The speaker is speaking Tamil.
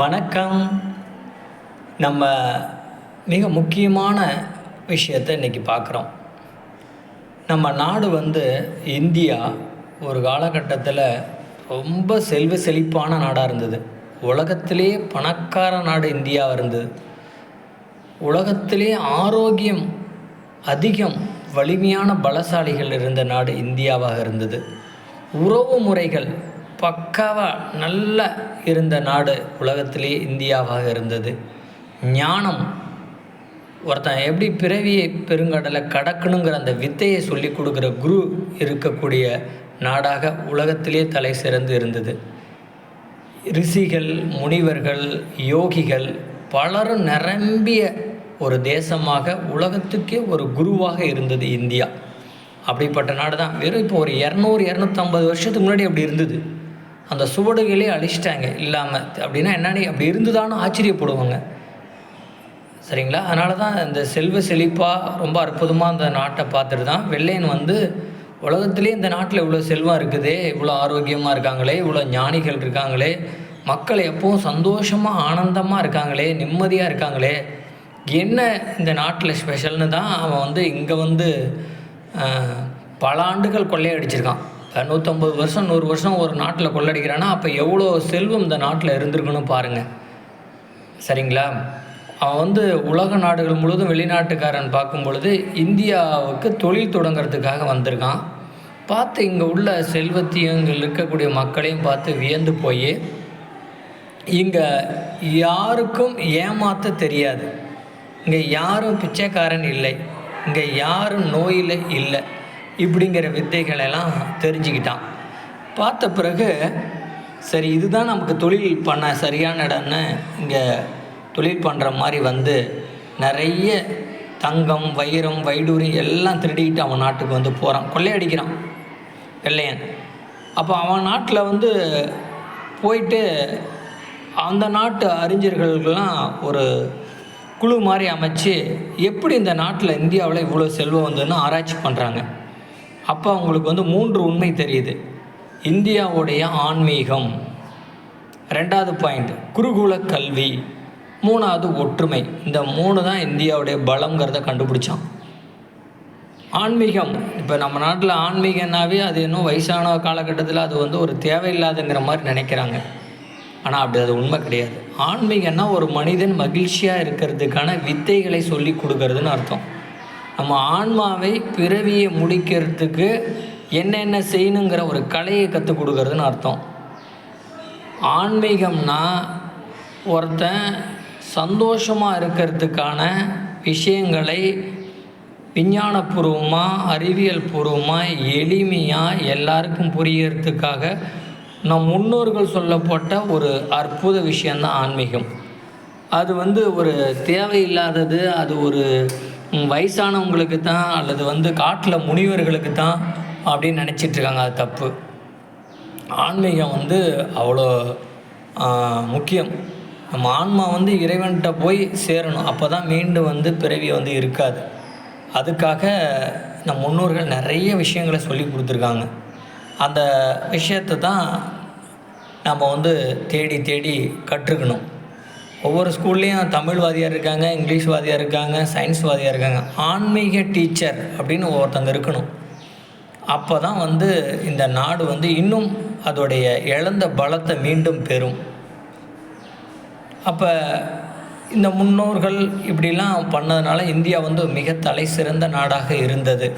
வணக்கம். நம்ம மிக முக்கியமான விஷயத்தை இன்றைக்கி பார்க்குறோம். நம்ம நாடு இந்தியா ஒரு காலகட்டத்தில் ரொம்ப செல்வ செழிப்பான நாடாக இருந்தது. உலகத்திலே பணக்கார நாடு இந்தியாவாக இருந்தது. உலகத்திலே ஆரோக்கியம் அதிகம் வலிமையான பலசாலிகள் இருந்த நாடு இந்தியாவாக இருந்தது. உறவு முறைகள் பக்காவாக நல்ல இருந்த நாடு உலகத்திலே இந்தியாவாக இருந்தது. ஞானம், ஒருத்தன் எப்படி பிறவியை பெருங்கடலை கடக்கணுங்கிற அந்த வித்தையை சொல்லி கொடுக்குற குரு இருக்கக்கூடிய நாடாக உலகத்திலே தலை சிறந்து இருந்தது. ரிஷிகள், முனிவர்கள், யோகிகள் பலரும் நிரம்பிய ஒரு தேசமாக உலகத்துக்கே ஒரு குருவாக இருந்தது இந்தியா. அப்படிப்பட்ட நாடு தான். வெறும் இப்போ ஒரு 200-250 வருஷத்துக்கு முன்னாடி அப்படி இருந்தது. அந்த சுவடுகளே அழிச்சிட்டாங்க இல்லாமல். அப்படின்னா என்னன்னு அப்படி இருந்துதான்னு ஆச்சரியப்படுவாங்க. சரிங்களா? அதனால தான் இந்த செல்வ செழிப்பாக ரொம்ப அற்புதமாக அந்த நாட்டை பார்த்துட்டு தான் வெள்ளையன் உலகத்திலே இந்த நாட்டில் இவ்வளோ செல்வம் இருக்குதே, இவ்வளோ ஆரோக்கியமாக இருக்காங்களே, இவ்வளோ ஞானிகள் இருக்காங்களே, மக்கள் எப்பவும் சந்தோஷமாக ஆனந்தமாக இருக்காங்களே, நிம்மதியாக இருக்காங்களே, என்ன இந்த நாட்டில் ஸ்பெஷல்னு தான் அவன் இங்கே பல ஆண்டுகள் கொள்ளையடிச்சிருக்கான். 150 வருஷம் 100 வருஷம் ஒரு நாட்டில் கொள்ளடிக்கிறான்னா அப்போ எவ்வளோ செல்வம் இந்த நாட்டில் இருந்திருக்குன்னு பாருங்கள். சரிங்களா? அவன் உலக நாடுகள் முழுவதும் வெளிநாட்டுக்காரன் பார்க்கும் பொழுது இந்தியாவுக்கு தொழில் தொடங்கிறதுக்காக வந்திருக்கான். பார்த்து இங்கே உள்ள செல்வத்தையும் இங்கே இருக்கக்கூடிய மக்களையும் பார்த்து வியந்து போய் இங்கே யாருக்கும் ஏமாற்ற தெரியாது, இங்கே யாரும் பிச்சைக்காரன் இல்லை, இங்கே யாரும் நோயில் இல்லை, இப்படிங்கிற வித்தைகளெல்லாம் தெரிஞ்சுக்கிட்டான். பார்த்த பிறகு சரி இதுதான் நமக்கு தொழில் பண்ண சரியான இடம்னு இங்கே தொழில் பண்ணுற மாதிரி நிறைய தங்கம், வைரம், வைடூரியம் எல்லாம் திருடிக்கிட்டு அவன் நாட்டுக்கு போகிறான், கொள்ளையடிக்கிறான் வெள்ளையன். அப்போ அவன் நாட்டில் போயிட்டு அந்த நாட்டு அறிஞர்களுக்கெல்லாம் ஒரு குழு மாதிரி அமைச்சு எப்படி இந்த நாட்டில் இந்தியாவில் இவ்வளோ செல்வம் வந்ததுன்னு ஆராய்ச்சி பண்ணுறாங்க. அப்போ அவங்களுக்கு 3 உண்மை தெரியுது. இந்தியாவுடைய ஆன்மீகம், 2வது பாயிண்ட் குருகுல கல்வி, 3வது ஒற்றுமை. இந்த 3 தான் இந்தியாவுடைய பலங்கிறத கண்டுபிடிச்சான். ஆன்மீகம், இப்போ நம்ம நாட்டில் ஆன்மீகம்னாவே அது இன்னும் வயசான காலகட்டத்தில் அது ஒரு தேவையில்லாதுங்கிற மாதிரி நினைக்கிறாங்க. ஆனால் அப்படி அது உண்மை கிடையாது. ஆன்மீகம்னா ஒரு மனிதன் மகிழ்ச்சியாக இருக்கிறதுக்கான வித்தைகளை சொல்லி கொடுக்கறதுன்னு அர்த்தம். நம்ம ஆன்மாவை பிறவியை முடிக்கிறதுக்கு என்னென்ன செய்யணுங்கிற ஒரு கலையை கற்றுக் கொடுக்கறதுன்னு அர்த்தம். ஆன்மீகம்னா ஒருத்தன் சந்தோஷமாக இருக்கிறதுக்கான விஷயங்களை விஞ்ஞானபூர்வமாக, அறிவியல் பூர்வமாக, எளிமையாக எல்லாருக்கும் புரியறதுக்காக நம் முன்னோர்கள் சொல்லப்பட்ட ஒரு அற்புத விஷயந்தான் ஆன்மீகம். அது ஒரு தேவையில்லாதது, அது ஒரு வயசானவங்களுக்கு தான் அல்லது காட்டில் முனிவர்களுக்கு தான் அப்படின்னு நினச்சிட்ருக்காங்க. அது தப்பு. ஆன்மீகம் அவ்வளோ முக்கியம். நம்ம ஆன்மா இறைவன்கிட்ட போய் சேரணும். அப்போ தான் மீண்டும் பிறவி இருக்காது. அதுக்காக நம் முன்னோர்கள் நிறைய விஷயங்களை சொல்லி கொடுத்துருக்காங்க. அந்த விஷயத்தை தான் நம்ம தேடி தேடி கற்றுக்கணும். ஒவ்வொரு ஸ்கூல்லேயும் தமிழ் வாதியார் இருக்காங்க, இங்கிலீஷ் வாதியார் இருக்காங்க, சயின்ஸ் வாதியார் இருக்காங்க. ஆன்மீக டீச்சர் அப்படின்னு ஒருத்தங்க இருக்கணும். அப்போ தான் இந்த நாடு இன்னும் அதோடைய இழந்த பலத்தை மீண்டும் பெறும். அப்போ இந்த முன்னோர்கள் இப்படிலாம் பண்ணதுனால இந்தியா மிக தலை சிறந்த நாடாக இருந்தது.